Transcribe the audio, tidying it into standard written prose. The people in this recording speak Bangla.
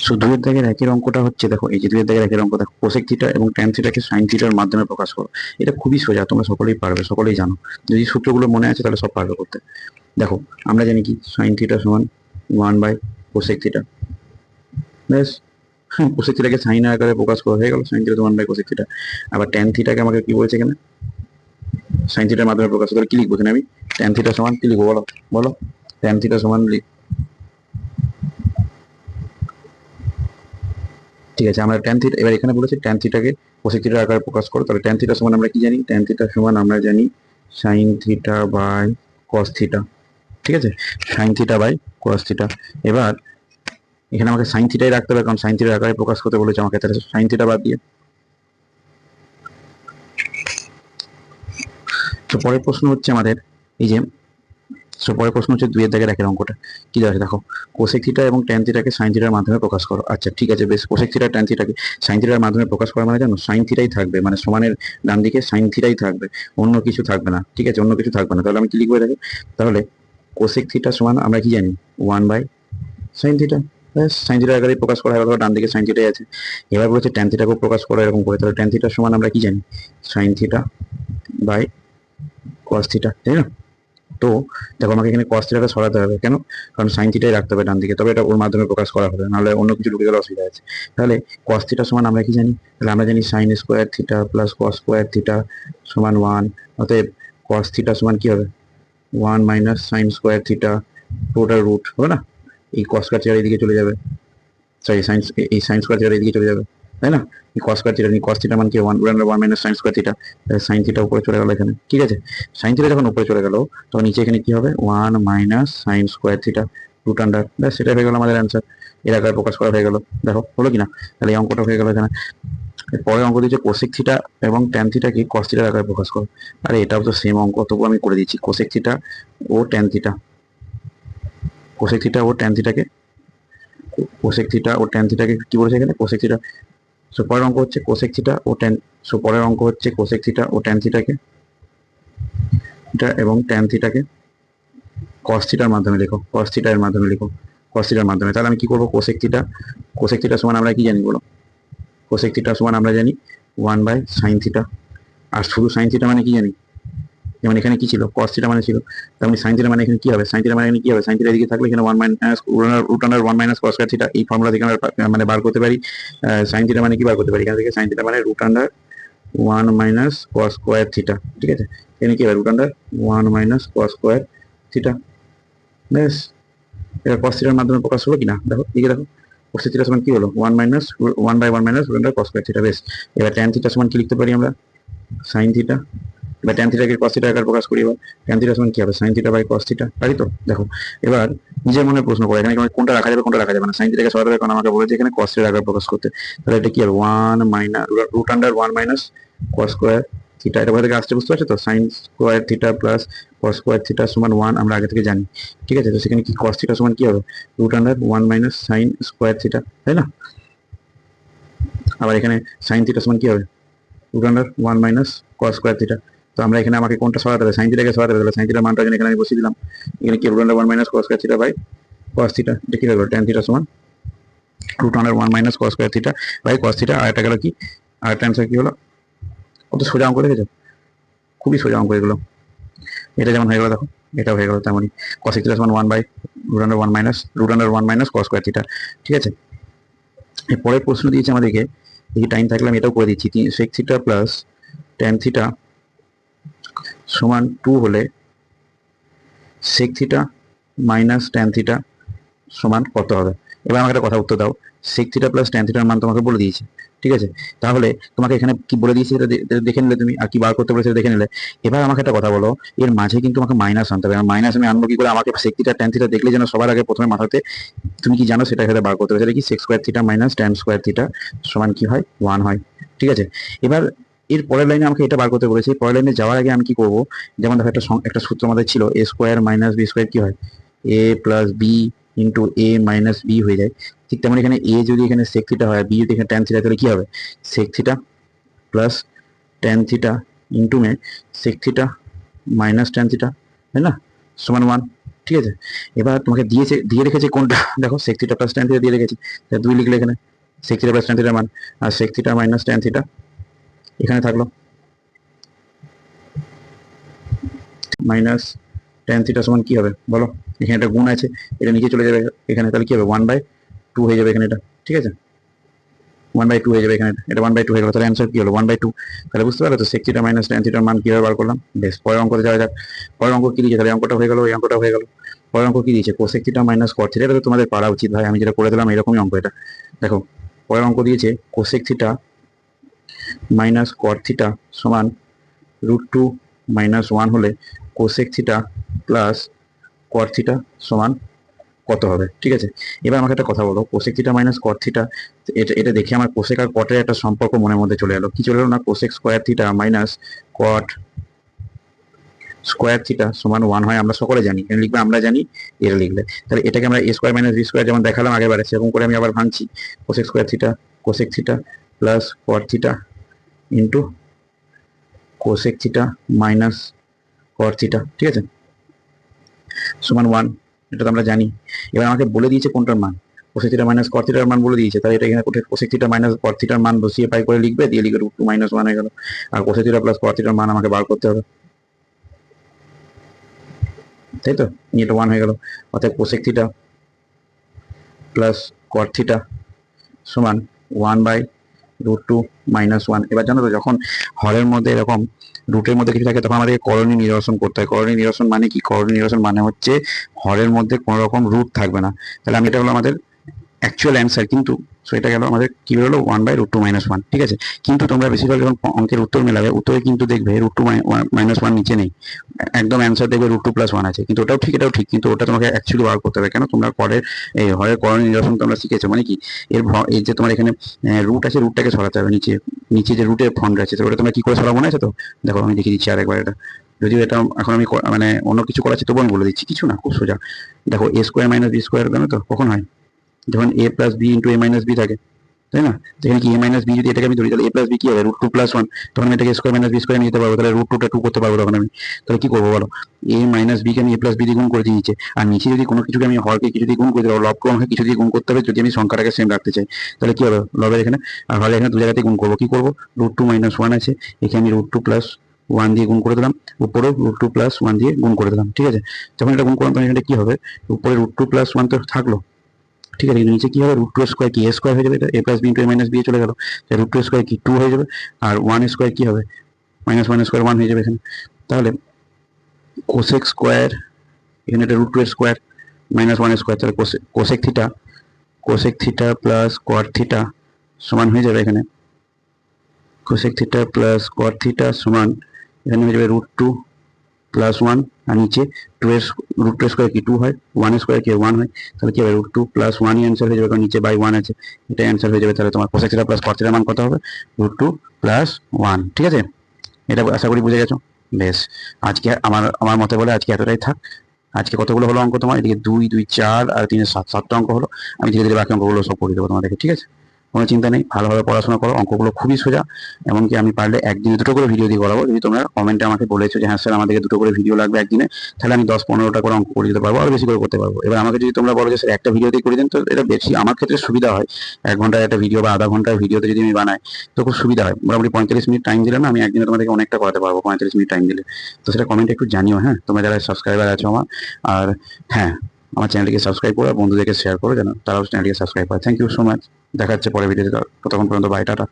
সো দুইয়ের দাগের একের অঙ্কটা হচ্ছে, দেখো এই যে দুইয়ের দাগের একের অঙ্ক, দেখো কোসেক থিটা এবং ট্যান থিটাকে সাইন থিটার মাধ্যমে প্রকাশ করো। এটা খুবই সোজা, তোমরা সকলেই পারবে, সকলেই জানো। যদি সূত্রগুলো মনে আছে তাহলে সব পারবে করতে। দেখো আমরা জানি কি সাইন থিটা সমান 1/কোসেক থিটা, ব্যাস। হ্যাঁ, কোসেক থিটাকে সাইন আকারে প্রকাশ করা হয়ে গেল, সাইন থিটা 1/কোসেক থিটা। আবার ট্যান থিটাকে আমাকে কি বলছে এখানে, সাইন থিটার মাধ্যমে প্রকাশ করে। কি লিখবো এখানে আমি? ট্যান থিটা সমান কি লিখবো বলো, বলো। ট্যান থিটা সমান ঠিক আছে, আমরা ট্যান থিটা, এবার এখানে বলেছি ট্যান থিটাকে কোসেক থিটার আকারে প্রকাশ করো। তাহলে ট্যান থিটা সমান আমরা কি জানি? ট্যান থিটা সমান আমরা জানি sine theta by cos theta. ঠিক আছে, sine theta by cos theta. এবার এখানে আমাকে সাইন থিটাই রাখতে হবে, কারণ সাইন থিটার আকারে প্রকাশ করতে বলেছে আমাকে। তাহলে সাইন থিটা বাদ দিয়ে, তো পরের প্রশ্ন হচ্ছে আমাদের এই যে, পরের প্রশ্ন হচ্ছে দুইয়ের দাগের একের অঙ্কটা কি আছে, দেখো কোসেক থিটা এবং ট্যান থিটাকে সাইন থিটার মাধ্যমে প্রকাশ করো। আচ্ছা ঠিক আছে, বেশ। কোসেক থিটা ট্যান থিটাকে সাইন থিটার মাধ্যমে প্রকাশ করা মানে জানো, সাইন থিটাই থাকবে, মানে সমানের ডান দিকে সাইন থিটাই থাকবে, অন্য কিছু থাকবে না। ঠিক আছে, অন্য কিছু থাকবে না। তাহলে আমি কি লিখবো দেখো, তাহলে কোসেক থিটা সমান আমরা কি জানি 1/সাইন থিটা, ব্যাস। সাইন থিটার আকারে প্রকাশ করা হবে, ডান দিকে সাইন থিটাই আছে। এবার বলেছে ট্যান থিটাকেও প্রকাশ করা এরকম করে, তাহলে ট্যান থিটার সমান আমরা কি জানি sine theta by cos theta, তাই না? তো দেখো আমাকে এখানে কস থিটাটা সরাতে হবে, কেন? কারণ সাইন থিটাই রাখতে হবে ডান দিকে, তবে এটা ওর মাধ্যমে প্রকাশ করা হবে, নাহলে অন্য কিছু ঢুকে গেলে অসুবিধা আছে। তাহলে কস থিটা সমান আমরা কি জানি? তাহলে আমরা জানি sign square theta plus cos square theta সমান 1। অতএব কস থিটা সমান কি হবে? 1 - সাইন স্কোয়ার থিটা, পুরোটা রুট হবে না? এই কস স্কোয়ার থিটার এদিকে চলে যাবে, সরি সাইন, এই সাইন স্কোয়ার থিটার এদিকে চলে যাবে, তাই না? এই cos square theta, cos theta মানে কি 1 - 1 - sine square theta, sine theta উপরে চলে গেল এখানে। ঠিক আছে, সাইন থিটা যখন উপরে চলে গেল তখন নিচে এখানে কি হবে 1 - sine square theta root under, ব্যাস। সেটা হয়ে গেল আমাদের অ্যান্সার, এর আকারে প্রকাশ করা হয়ে গেল। দেখো হলো কিনা? তাহলে এই অঙ্কটা হয়ে গেল এখানে। পরের অঙ্ক দিচ্ছে কোসেক থিটা এবং ট্যান থিটাকে কস থিটার আকারে প্রকাশ করো। আরে এটাও তো সেম অঙ্ক, তবু আমি করে দিচ্ছি। কোসেক থিটা ও ট্যান থিটা, কোসেক থিটা ও ট্যান থিটাকে, কোসেক থিটা ও ট্যান থিটাকে কি বলেছে এখানে? Cosec theta. সো পরের অঙ্ক হচ্ছে কোসেক থিটা ও ট্যান, সো পরের অঙ্ক হচ্ছে কোসেক থিটা ও ট্যান থিটাকে এবং ট্যান থিটাকে কস থিটার মাধ্যমে লিখো, কস থিটার মাধ্যমে লিখো, কস থিটার মাধ্যমে। তাহলে আমি কি করবো? কোসেক থিটা, কোসেক থিটা সমান আমরা কি জানি বলো? কোসেক থিটা সমান আমরা জানি 1/সাইন থিটা। আর শুধু সাইন থিটা মানে কি জানি? যেমন এখানে কি ছিল? কস থিটা মানে ছিল, তেমনি সাইন থিটা মানে এখানে কি হবে? সাইন থিটা মানে এখানে কি হবে? সাইন থিটা এদিকে থাকলে এখানে 1 - √1 - cos² থিটা, এই ফর্মুলা থেকে আমরা মানে বার করতে পারি। সাইন থিটা মানে কি বার করতে পারি এখান থেকে? সাইন থিটা মানে √1 - cos² থিটা। ঠিক আছে, এখানে কি হবে? √1 - cos² থিটা, ব্যাস। এটা কস থিটার মাধ্যমে প্রকাশ হলো কিনা দেখো, দিকে দেখো। কস থিটা সমান কি হলো? 1/1 - √1 - cos²থিটা, বেশ। এবার ট্যান থিটা সমান কি লিখতে পারি আমরা? Sine theta. এবার ট্যান থিটাকে কস থিটার আকারে প্রকাশ করি। এবার ট্যান থিটা সমান কি হবে? Sine theta by cos theta, পারি তো? দেখো এবার নিজের মনে প্রশ্ন করে, এখানে কোনটা রাখা যাবে কোনটা রাখা যাবে না। সাইন থিটাকে সরাতে হবে, কারণ আমাকে বলেছে এখানে কস থিটার আকারে প্রকাশ করতে। তাহলে এটা কি হবে? 1 - √1 - cos² থিটা, এটা কোথা থেকে আসছে বুঝতে পারছো তো? Sign square theta plus cos square theta সমান 1 আমরা আগে থেকে জানি। ঠিক আছে, তো সেখানে কি কস থিটা সমান কি হবে? √1 - সাইন স্কোয়ার থিটা, তাই না? আবার এখানে সাইন থিটা সমান কি হবে? √1 - cos² থিটা। তো আমরা এখানে আমাকে কোনটা সরাতে হবে? সাইন থিটাকে সরাতে হবে। তাহলে সাইন থিটার মানটা এখানে আমি বসিয়ে দিলাম। এখানে কি √1 - cos² theta by cos theta, এটা কি হবে? ট্যান থিটা সমান √1 - cos² theta by cos theta. আর এটা গেল কি? আর একটা অ্যান্সার কি হলো? কত সোজা অঙ্ক দেখেছো? খুবই সোজা অঙ্ক এগুলো। এটা যেমন হয়ে গেল দেখো, এটাও হয়ে গেল তেমনই। cos থিটা সমান 1/√1 - cos² থিটা। ঠিক আছে, এর পরের প্রশ্ন দিয়েছে আমাদেরকে, এই টাইম থাকলে আমি এটাও করে দিচ্ছি। sec theta plus tan theta সমান 2 হলে sec theta minus tan theta সমান কত হবে? এবার আমাকে একটা কথা উত্তর দাও। sec থিটা প্লাস ট্যান থিটার মান তোমাকে বলে দিয়েছে, ঠিক আছে? তাহলে তোমাকে এখানে কি বলে দিয়েছে এটা দেখে নিলে তুমি, আর কি বার করতে বলেছে দেখে নিলে। এবার আমাকে একটা কথা বলো, এর মাঝে কিন্তু আমাকে মাইনাস আনতে হবে। মাইনাস আমি আনবো কি করে? আমাকে sec থিটা ট্যান থিটা দেখলে যেন সবার আগে প্রথমে মাথাতে তুমি কি জানো সেটা এখানে বার করতে হবে। সেটা কি? sec² theta minus tan square theta সমান কি হয়? 1 হয়। ঠিক আছে, এবার এর পরের লাইনে আমাকে এটা বার করতে বলেছে। পরের লাইনে যাওয়ার আগে আমি কি করবো? যেমন দেখো একটা সূত্র আমাদের ছিল, a² - b² কি হয়? a plus B into a minus B হয়ে যায়। ঠিক তেমন এখানে a যদি এখানে sec থিটা হয়, b যদি এখানে ট্যান থিটা, তাহলে কি হবে? sec theta plus tan theta into sec theta minus tan theta, তাই না? সমান 1। ঠিক আছে। এবার তোমাকে দিয়ে রেখেছে কোনটা দেখো sec theta plus tan theta দিয়ে রেখেছে, তাহলে 2 লিখলে এখানে sec থিটা প্লাস tan থিটার মান, আর sec theta minus tan theta এখানে থাকলো মাইনাস tan থিটা সমান কি হবে বলো, এখানে একটা গুণ আছে, এটা নিচে চলে যাবে এখানে, তাহলে কি হবে 1/2 হয়ে যাবে এখানে এটা, ঠিক আছে 1/2 হয়ে যাবে এখানে, এটা 1/2 হয়ে গেল, তাহলে অ্যান্সার কি হলো 1/2। তাহলে বুঝতে পারলো তো sec থিটা মাইনাস tan থিটার মান কিভাবে বার করলাম। বেশ, পরের অঙ্কতে যাওয়া যাক। পরের অঙ্ক কি দিয়েছে, তাহলে অঙ্কটা হয়ে গেল, এই অঙ্কটা হয়ে গেল। পরের অঙ্ক কি দিয়েছে, cosec theta minus cot theta, এটা তো তোমাদের পারা উচিত ভাই, আমি যেটা করে দিলাম এরকমই অঙ্ক এটা। দেখো পরের অঙ্ক দিয়েছে cosec theta minus cot theta সমান √2 মাইনাস 1 হলে cosec theta plus cot theta সমান কত হবে, ঠিক আছে। এবার আমাকে একটা কথা বলো, cosec theta minus cot theta, এটা এটা দেখে আমার কোসেক আর কটের একটা সম্পর্ক মনের মধ্যে চলে এলো, কি চলে এলো না, cosec square theta minus cot square theta সমান 1 হয়, আমরা সকলে জানি, এটা লিখবে আমরা জানি, এটা লিখলে তাহলে এটাকে আমরা a square minus B square যেমন দেখালাম আগেরবারে, সেরকম করে আমি আবার ভাঙছি, cosec square theta cosec theta plus cot theta into cosec theta minus cot theta, ঠিক আছে সমান 1, এটা তো আমরা জানি। এবার আমাকে বলে দিয়েছে কোনটার মান, কোসেক থিটা মাইনাস কট থিটার মান বলে দিয়েছে, তাহলে এটা এখানে কোসেক থিটা মাইনাস কট থিটার মান বসিয়ে পাই করে লিখবে, দিয়ে লিখবে √2 মাইনাস 1 হয়ে গেল, আর কোসেক থিটা প্লাস কট থিটার মান আমাকে বার করতে হবে, তাই তো, এটা 1 হয়ে গেল, অর্থাৎ cosec theta plus cot theta সমান 1/√2 মাইনাস 1। এবার জানো তো যখন হরের মধ্যে এরকম রুটের মধ্যে কিছু থাকে তখন আমাদেরকে করণী নিরসন করতে হয়। করণী নিরসন মানে কি, করণী নিরসন মানে হচ্ছে হরের মধ্যে কোনো রকম রুট থাকবে না। তাহলে আমি এটা হলো আমাদের অ্যাকচুয়াল অ্যান্সার, কিন্তু সেটা গেল আমাদের কি বেরোলো 1/√2 মাইনাস 1, ঠিক আছে। কিন্তু তোমরা বেশিরভাগ যখন অঙ্কের উত্তর মেলাবে, উত্তরে কিন্তু দেখবে √2 মাইনাস 1 নিচে নেই, একদম অ্যান্সার দেখবে √2 প্লাস 1 আছে, কিন্তু ওটাও ঠিক এটাও ঠিক, কিন্তু ওটা তোমাকে অ্যাকচুয়ালি বার করতে হবে। কেন, তোমরা পরের এই হরের করণীয় নিরসন তোমরা শিখেছো, মানে কি এই যে তোমার এখানে রুট আছে, রুটটাকে সরাতে হবে, নিচে নিচে যে রুটের ফন্ড আছে, তো ওটা তোমরা কি করে সরাবো মনে আছে তো, দেখো আমি দেখিয়ে দিচ্ছি আরেকবার এটা, যদিও এটা এখন আমি মানে অন্য কিছু করাচ্ছি তবু আমি বলে দিচ্ছি, কিছু না, খুব সোজা। দেখো a square minus B square জানো তো কখন হয়, যখন a plus B into a minus B থাকে, তাই না। যেখানে কি a মাইনাস বি যদি এটাকে আমি ধরি, তাহলে a প্লাস বি কি হবে √2 প্লাস 1, তখন আমি এটাকে স্কোয়ার মাইনাস বি স্কোয়ার নিয়ে যেতে পারবো, তাহলে √2টা 2 করতে পারবো তখন আমি। তাহলে কি করবো বলো, a মাইনাস বি কে আমি a প্লাস বি দিয়ে গুণ করে দিই নিচে, আর নিচে যদি কোনো কিছুকে আমি হরকে কিছু দিয়ে গুণ করে দেবো, লবকে আমাকে কিছু দিয়ে গুণ করতে হবে যদি আমি সংখ্যাটাকে সেম রাখতে চাই, তাহলে কি হবে লবের এখানে আর হরের এখানে দু জায়গাতে গুণ করবো, কি করবো √2 মাইনাস 1 আছে, এখানে আমি √2 প্লাস 1 দিয়ে গুণ করে দিলাম, উপরেও √2 প্লাস 1 দিয়ে গুণ করে দিলাম, ঠিক আছে। যখন এটা গুণ করলাম তখন এখানে কি হবে, উপরে √2 প্লাস 1 তো থাকলো, ঠিক আছে, নিচে কি হবে √2 স্কোয়ার কি a স্কোয়ার হয়ে যাবে, এটা a plus B into a minus B চলে গেল, √2 স্কোয়ার কি 2 হয়ে যাবে, আর 1 স্কোয়ার কি হবে মাইনাস 1 স্কোয়ার 1 হয়ে যাবে এখানে। তাহলে কোসেক স্কোয়ার এখানে এটা √2 স্কোয়ার মাইনাস 1 স্কোয়ার, তাহলে cosec theta plus cot theta সমান হয়ে যাবে এখানে cosec theta plus cot theta সমান এখানে হয়ে যাবে √2 প্লাস 1, আর নিচে 2 এর √2 স্কোয়ার কি 2 হয়, 1 স্কোয়ার কি 1 হয়, তাহলে কি হবে √2 প্লাস 1 অ্যান্সার হয়ে যাবে, কারণ নিচে বাই 1 আছে, এটা অ্যান্সার হয়ে যাবে। তাহলে তোমার কোসেক থিটা প্লাস কট থিটার মান কত হবে √2 প্লাস 1, ঠিক আছে। এটা আশা করি বুঝে গেছো। বেশ, আজকে আমার মতে বলে আজকে এতটাই থাক। আজকে কতগুলো হলো অঙ্ক তোমার, এদিকে 2 2 4 আর 3 7, 7টা অঙ্ক হলো। আমি ধীরে ধীরে বাকি অঙ্কগুলো সব করে দেবো তোমাদেরকে, ঠিক আছে, কোনো চিন্তা নেই, ভালোভাবে পড়াশোনা করো, অঙ্কগুলো খুবই সোজা। এমনকি আমি পারলে একদিনে 2টো করে ভিডিও দিয়ে করাবো, যদি তোমরা কমেন্টে আমাকে বলেছো যে হ্যাঁ স্যার আমাদেরকে 2টো করে ভিডিও লাগবে একদিনে, তাহলে আমি 10-15টা করে অঙ্ক করে দিতে পারবো, আরো বেশি করে করতে পারবো। এবার আমাকে যদি তোমরা বলো যে স্যার একটা ভিডিওতেই করে দিন, তো এটা বেশি আমার ক্ষেত্রে সুবিধা হয়, 1 ঘন্টার একটা ভিডিও বা আধা ঘন্টার ভিডিওতে যদি আমি বানাই তো খুব সুবিধা হয়। মোটামুটি 45 মিনিট টাইম দিলে না আমি একদিনে তোমাদেরকে অনেকটা করাতে পারবো 45 মিনিট টাইম দিলে। তো সেটা কমেন্টে একটু জানিও, হ্যাঁ, তোমরা যারা সাবস্ক্রাইবার আছো আমার, আর হ্যাঁ আমার চ্যানেলটিকে সাবস্ক্রাইব করো আর বন্ধুদেরকে শেয়ার করো যেন তারাও চ্যানেলটিকে সাবস্ক্রাইব করে। থ্যাংক ইউ সো মাচ, দেখা হচ্ছে পরের ভিডিওতে, ততক্ষণ পর্যন্ত বাই, টাটা।